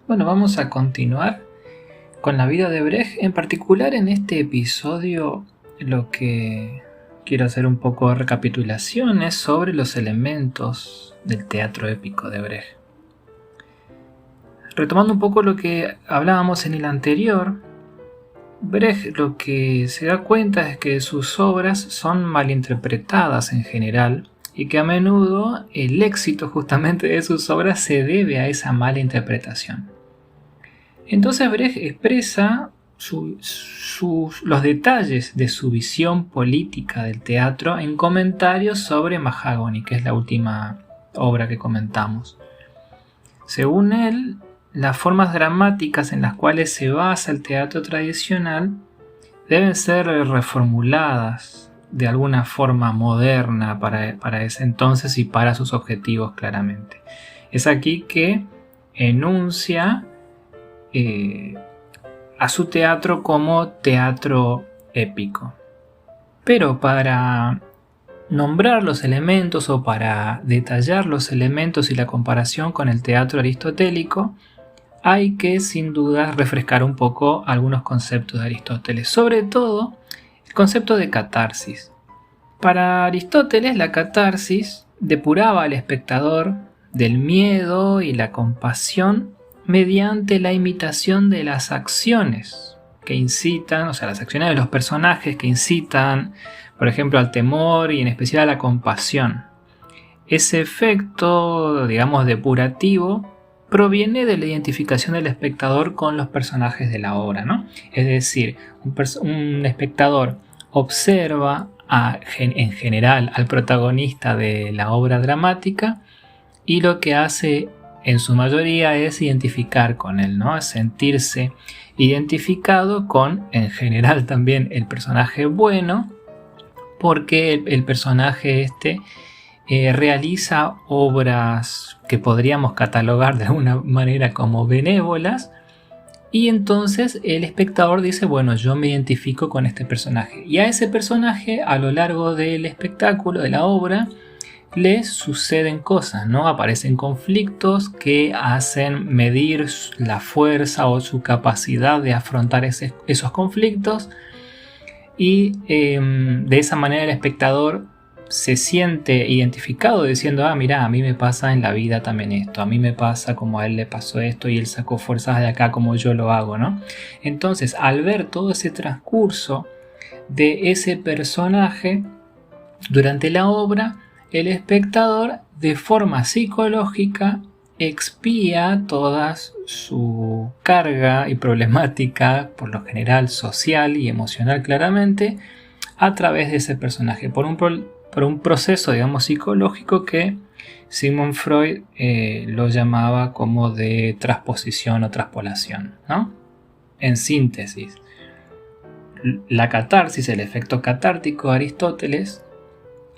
Bueno, vamos a continuar con la vida de Brecht. En particular, en este episodio lo que quiero hacer un poco de recapitulación es sobre los elementos del teatro épico de Brecht. Retomando un poco lo que hablábamos en el anterior, Brecht lo que se da cuenta es que sus obras son malinterpretadas en general y que a menudo el éxito justamente de sus obras se debe a esa mala interpretación. Entonces Brecht expresa los detalles de su visión política del teatro en comentarios sobre Mahagoni, que es la última obra que comentamos. Según él, las formas dramáticas en las cuales se basa el teatro tradicional deben ser reformuladas de alguna forma moderna para ese entonces y para sus objetivos claramente. Es aquí que enuncia a su teatro como teatro épico. Pero para nombrar los elementos o para detallar los elementos y la comparación con el teatro aristotélico, hay que sin duda refrescar un poco algunos conceptos de Aristóteles, sobre todo el concepto de catarsis. Para Aristóteles, la catarsis depuraba al espectador del miedo y la compasión mediante la imitación de las acciones que incitan, o sea, las acciones de los personajes que incitan, por ejemplo, al temor y en especial a la compasión. Ese efecto, digamos, depurativo, proviene de la identificación del espectador con los personajes de la obra, ¿no? Es decir, un espectador observa en general al protagonista de la obra dramática y lo que hace en su mayoría es identificar con él, ¿no? Es sentirse identificado con, en general también, el personaje bueno, porque el personaje realiza obras que podríamos catalogar de alguna manera como benévolas, y entonces el espectador dice, bueno, yo me identifico con este personaje, y a ese personaje a lo largo del espectáculo, de la obra, le suceden cosas, ¿no? Aparecen conflictos que hacen medir la fuerza o su capacidad de afrontar esos conflictos, y de esa manera el espectador se siente identificado diciendo, mira, a mí me pasa en la vida también esto, a mí me pasa como a él le pasó esto y él sacó fuerzas de acá como yo lo hago, ¿no? Entonces, al ver todo ese transcurso de ese personaje durante la obra, el espectador de forma psicológica expía toda su carga y problemática, por lo general social y emocional claramente, a través de ese personaje, por un proceso, digamos, psicológico que Sigmund Freud lo llamaba como de transposición o traspolación, ¿no? En síntesis, la catarsis, el efecto catártico de Aristóteles,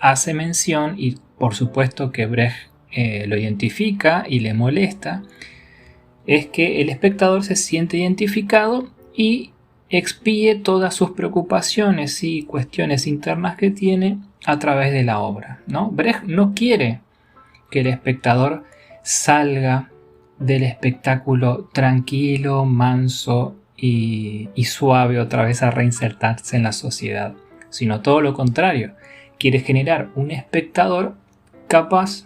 hace mención, y por supuesto que Brecht lo identifica y le molesta, es que el espectador se siente identificado y expíe todas sus preocupaciones y cuestiones internas que tiene a través de la obra, ¿no? Brecht no quiere que el espectador salga del espectáculo tranquilo, manso y suave otra vez a reinsertarse en la sociedad, sino todo lo contrario. Quiere generar un espectador capaz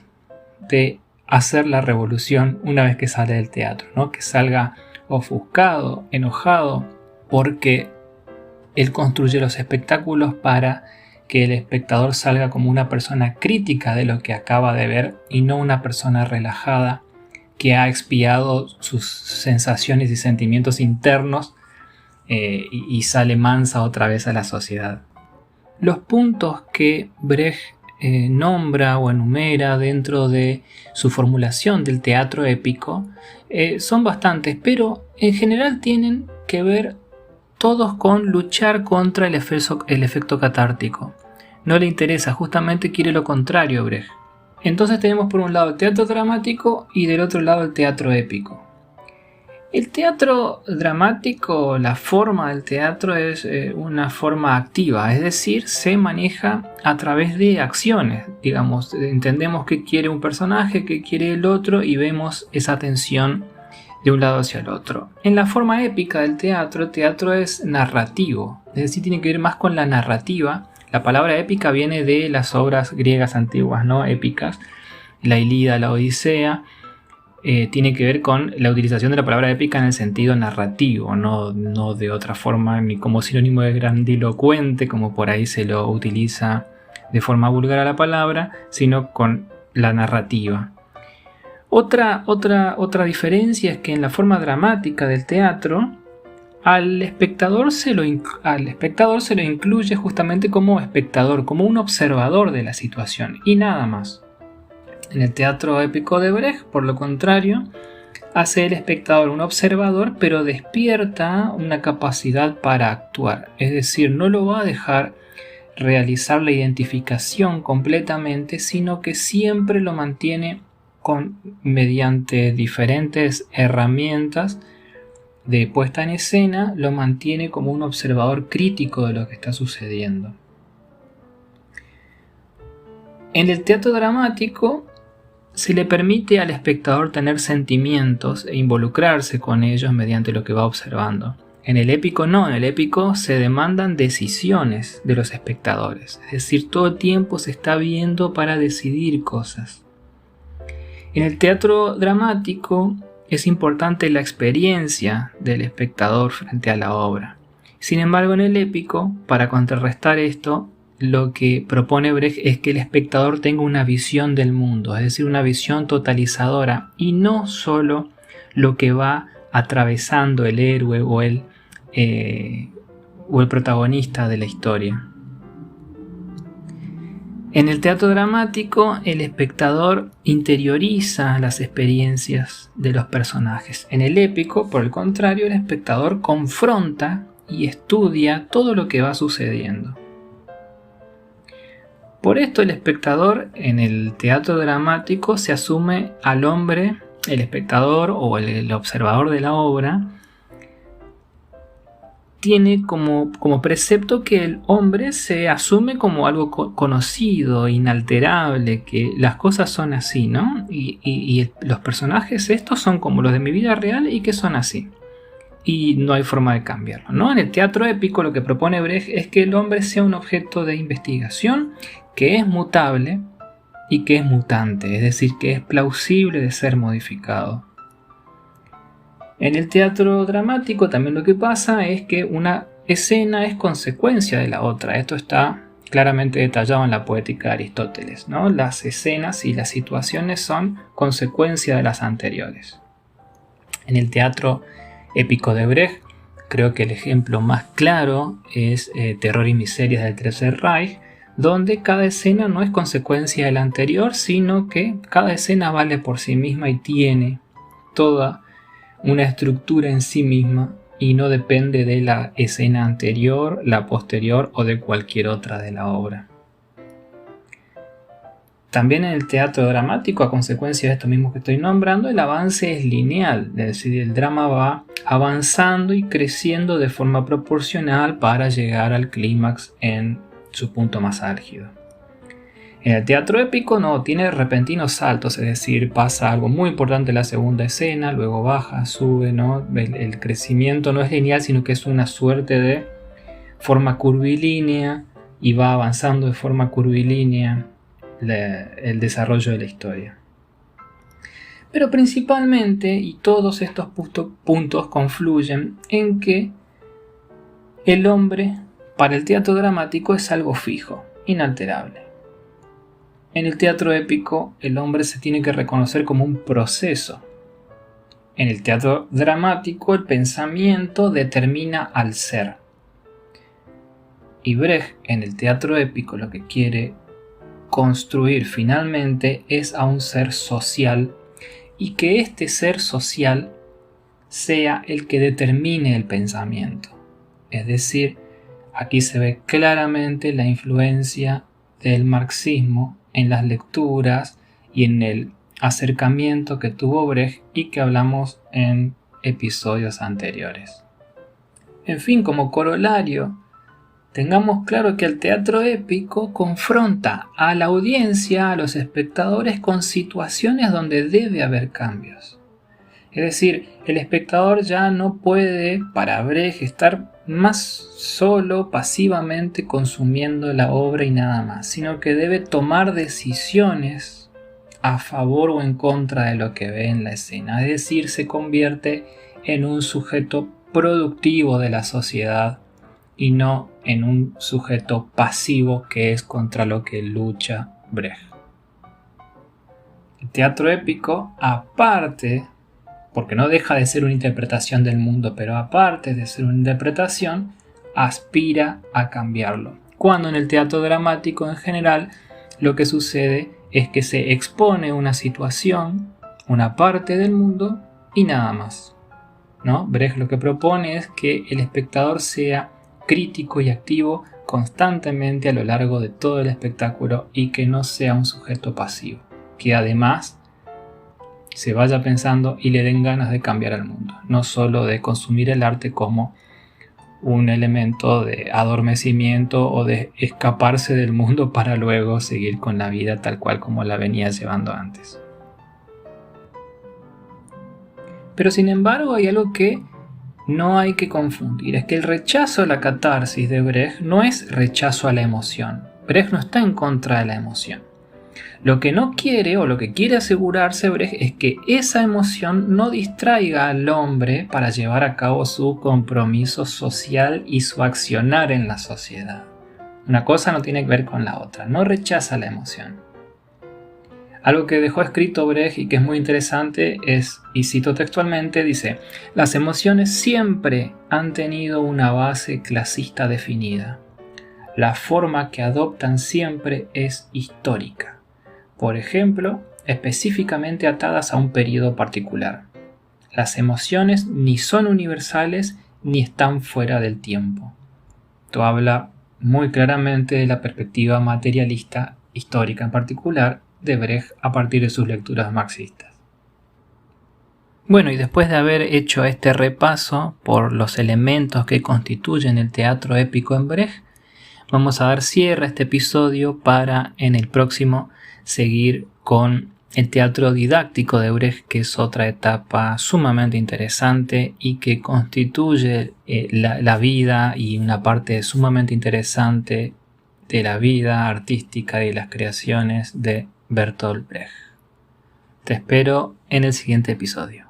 de hacer la revolución una vez que sale del teatro, ¿no? Que salga ofuscado, enojado, porque él construye los espectáculos para que el espectador salga como una persona crítica de lo que acaba de ver y no una persona relajada que ha expiado sus sensaciones y sentimientos internos y sale mansa otra vez a la sociedad. Los puntos que Brecht nombra o enumera dentro de su formulación del teatro épico son bastantes, pero en general tienen que ver todos con luchar contra el efecto catártico. No le interesa, justamente quiere lo contrario Brecht. Entonces tenemos por un lado el teatro dramático y del otro lado el teatro épico. El teatro dramático, la forma del teatro es una forma activa, es decir, se maneja a través de acciones. Digamos, entendemos qué quiere un personaje, qué quiere el otro y vemos esa tensión de un lado hacia el otro. En la forma épica del teatro, el teatro es narrativo, es decir, tiene que ver más con la narrativa. La palabra épica viene de las obras griegas antiguas, ¿no? Épicas, la Ilíada, la Odisea. Tiene que ver con la utilización de la palabra épica en el sentido narrativo, no de otra forma, ni como sinónimo de grandilocuente, como por ahí se lo utiliza de forma vulgar a la palabra, sino con la narrativa. Otra diferencia es que en la forma dramática del teatro, al espectador se lo incluye justamente como espectador, como un observador de la situación y nada más. En el teatro épico de Brecht, por lo contrario, hace el espectador un observador, pero despierta una capacidad para actuar. Es decir, no lo va a dejar realizar la identificación completamente, sino que siempre lo mantiene mediante diferentes herramientas de puesta en escena, lo mantiene como un observador crítico de lo que está sucediendo. En el teatro dramático, se le permite al espectador tener sentimientos e involucrarse con ellos mediante lo que va observando. En el épico no, en el épico se demandan decisiones de los espectadores, es decir, todo el tiempo se está viendo para decidir cosas. En el teatro dramático es importante la experiencia del espectador frente a la obra. Sin embargo, en el épico, para contrarrestar esto, lo que propone Brecht es que el espectador tenga una visión del mundo, es decir, una visión totalizadora y no solo lo que va atravesando el héroe o el protagonista de la historia. En el teatro dramático, el espectador interioriza las experiencias de los personajes. En el épico, por el contrario, el espectador confronta y estudia todo lo que va sucediendo. Por esto el espectador en el teatro dramático se asume al hombre, el espectador o el observador de la obra, tiene como precepto que el hombre se asume como algo conocido, inalterable, que las cosas son así, ¿no? Y los personajes estos son como los de mi vida real y que son así. Y no hay forma de cambiarlo, ¿no? En el teatro épico lo que propone Brecht es que el hombre sea un objeto de investigación que es mutable y que es mutante, es decir, que es plausible de ser modificado. En el teatro dramático también lo que pasa es que una escena es consecuencia de la otra. Esto está claramente detallado en la poética de Aristóteles, ¿no? Las escenas y las situaciones son consecuencia de las anteriores. En el teatro épico de Brecht, creo que el ejemplo más claro es Terror y Miserias del Tercer Reich, donde cada escena no es consecuencia de la anterior, sino que cada escena vale por sí misma y tiene toda una estructura en sí misma y no depende de la escena anterior, la posterior o de cualquier otra de la obra. También en el teatro dramático, a consecuencia de esto mismo que estoy nombrando, el avance es lineal, es decir, el drama va avanzando y creciendo de forma proporcional para llegar al clímax en su punto más álgido. En el teatro épico no, tiene repentinos saltos, es decir, pasa algo muy importante en la segunda escena, luego baja, sube, ¿no? El crecimiento no es lineal, sino que es una suerte de forma curvilínea y va avanzando de forma curvilínea el desarrollo de la historia. Pero principalmente, y todos estos puntos confluyen en que el hombre para el teatro dramático es algo fijo, inalterable. En el teatro épico, el hombre se tiene que reconocer como un proceso. En el teatro dramático, el pensamiento determina al ser. Y Brecht, en el teatro épico, lo que quiere construir finalmente es a un ser social y que este ser social sea el que determine el pensamiento. Es decir, aquí se ve claramente la influencia del marxismo en las lecturas y en el acercamiento que tuvo Brecht y que hablamos en episodios anteriores. En fin, como corolario, tengamos claro que el teatro épico confronta a la audiencia, a los espectadores, con situaciones donde debe haber cambios. Es decir, el espectador ya no puede, para Brecht, estar más solo pasivamente consumiendo la obra y nada más, sino que debe tomar decisiones a favor o en contra de lo que ve en la escena. Es decir, se convierte en un sujeto productivo de la sociedad y no en un sujeto pasivo, que es contra lo que lucha Brecht. El teatro épico, aparte, porque no deja de ser una interpretación del mundo, pero aparte de ser una interpretación, aspira a cambiarlo. Cuando en el teatro dramático en general lo que sucede es que se expone una situación, una parte del mundo y nada más, ¿no? Brecht lo que propone es que el espectador sea crítico y activo constantemente a lo largo de todo el espectáculo y que no sea un sujeto pasivo, que además se vaya pensando y le den ganas de cambiar al mundo, no solo de consumir el arte como un elemento de adormecimiento o de escaparse del mundo para luego seguir con la vida tal cual como la venía llevando antes. Pero sin embargo hay algo que no hay que confundir, es que el rechazo a la catarsis de Brecht no es rechazo a la emoción. Brecht no está en contra de la emoción. Lo que no quiere o lo que quiere asegurarse Brecht es que esa emoción no distraiga al hombre para llevar a cabo su compromiso social y su accionar en la sociedad. Una cosa no tiene que ver con la otra, no rechaza la emoción. Algo que dejó escrito Brecht y que es muy interesante es, y cito textualmente, dice: las emociones siempre han tenido una base clasista definida. La forma que adoptan siempre es histórica. Por ejemplo, específicamente atadas a un periodo particular. Las emociones ni son universales ni están fuera del tiempo. Esto habla muy claramente de la perspectiva materialista histórica en particular de Brecht a partir de sus lecturas marxistas. Bueno, y después de haber hecho este repaso por los elementos que constituyen el teatro épico en Brecht, vamos a dar cierre a este episodio para en el próximo seguir con el teatro didáctico de Brecht, que es otra etapa sumamente interesante y que constituye la vida y una parte sumamente interesante de la vida artística y las creaciones de Bertolt Brecht. Te espero en el siguiente episodio.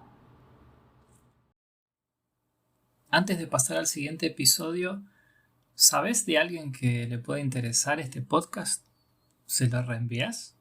Antes de pasar al siguiente episodio, ¿sabes de alguien que le pueda interesar este podcast? ¿Se lo reenvías?